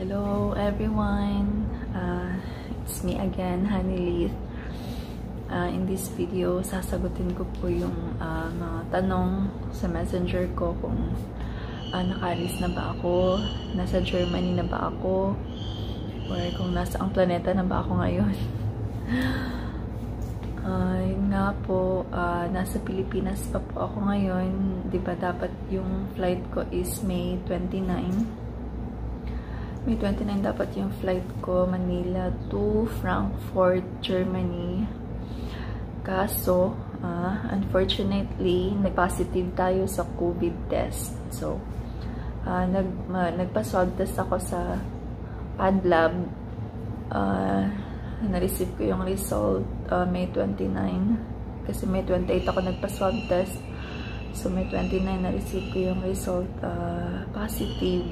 Hello everyone, it's me again, Honey Leith. In this video, sasagutin ko po yung mga tanong sa messenger ko kung nakaalis na ba ako, nasa Germany na ba ako, or kung nasa ang planeta na ba ako ngayon. Yun nga po, nasa Pilipinas pa po ako ngayon. Diba dapat yung flight ko is May 29. May 29 dapat yung flight ko, Manila to Frankfurt, Germany. Kaso, unfortunately, nag-positive tayo sa COVID test. So, nagpa-swab test ako sa PadLab. Na-receive ko yung result May 29. Kasi May 28 ako nagpa-swab test. So, May 29 na-receive ko yung result positive.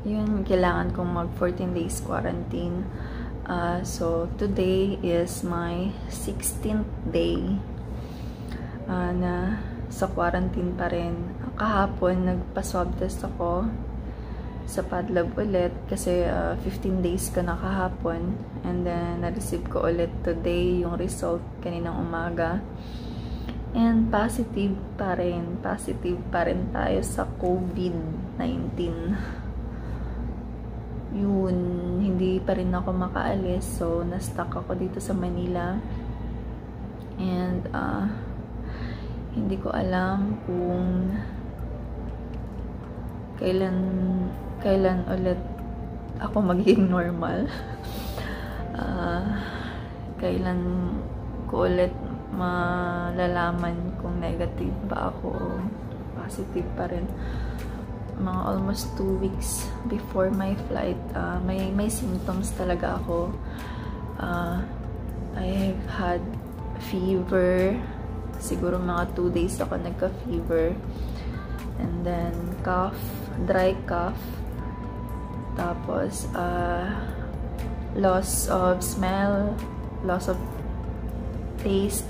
Yun, kailangan kong mag 14 days quarantine. So, today is my 16th day na sa quarantine pa rin. Kahapon, nagpa-swab test ako sa PadLab ulit kasi 15 days ka na kahapon. And then, na-receive ko ulit today yung result kaninang umaga. And positive pa rin. Positive pa rin tayo sa COVID-19. Yun, hindi pa rin ako makaalis. So, na-stuck ako dito sa Manila. And, hindi ko alam kung kailan ulit ako magiging normal. Kailan ko ulit malalaman kung negative ba ako o positive pa rin. Mga almost 2 weeks before my flight, may symptoms talaga ako. I have had fever. Siguro mga 2 days ako nagka-fever. And then, cough, dry cough. Tapos, loss of smell, loss of taste.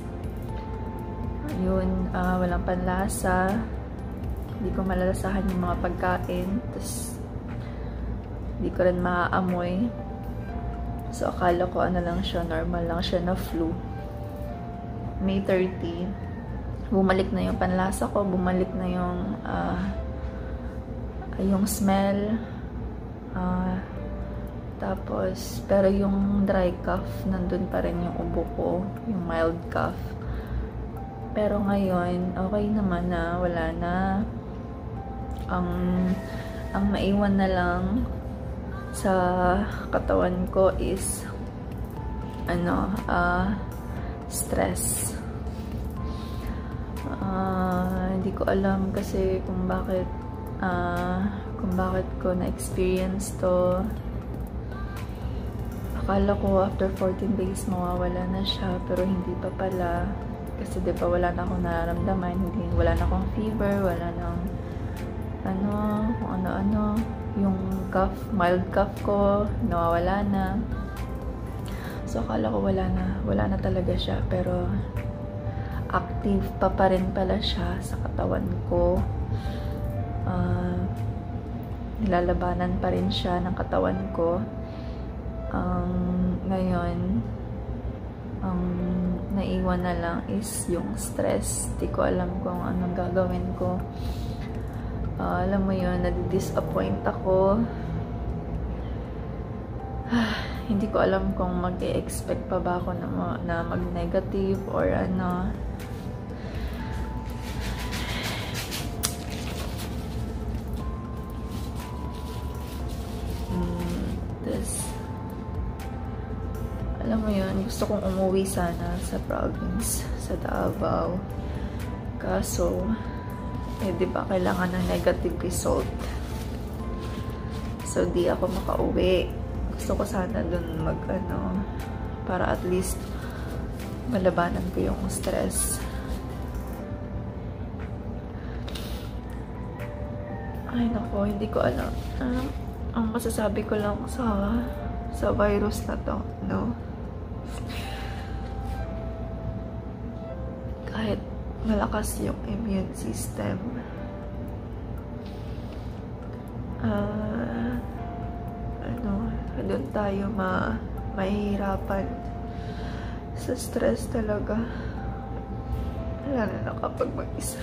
Yun, walang panlasa. Hindi ko malalasahan yung mga pagkain. Tapos, hindi ko rin maaamoy. So, akala ko ano lang siya, normal lang siya na flu. May 30. Bumalik na yung panlasa ko. Bumalik na yung smell. Tapos, pero yung dry cough, nandun pa rin yung ubo ko. Yung mild cough. Pero ngayon, okay naman na. Wala na. Ang naiwan na lang sa katawan ko is stress. Hindi ko alam kasi kung bakit ko na-experience to. Akala ko after 14 days mawawala na siya, pero hindi pa pala. Kasi diba wala na akong nararamdaman, wala na akong fever, wala na kung ano-ano. Yung cough, mild cough ko, nawawala na. So, akala ko wala na talaga siya. Pero, active pa rin pala siya sa katawan ko. Nilalabanan pa rin siya ng katawan ko. Ngayon, naiwan na lang is yung stress. Di ko alam kung anong gagawin ko. Alam mo yun, nadi-disappoint ako. Hindi ko alam kung mag-e-expect pa ba ako na mag-negative or ano. Alam mo yun, gusto kong umuwi sana sa province, sa Davao. Kaso, diba kailangan ng negative result. So, di ako makauwi. Gusto ko sana dun para at least malabanan ko yung stress. Ay, nako, hindi ko alam. Ang masasabi ko lang sa virus na to, no? Kahit malakas yung immune system, doon tayo mahihirapan. Sa stress talaga. Wala na kapag mag-isa.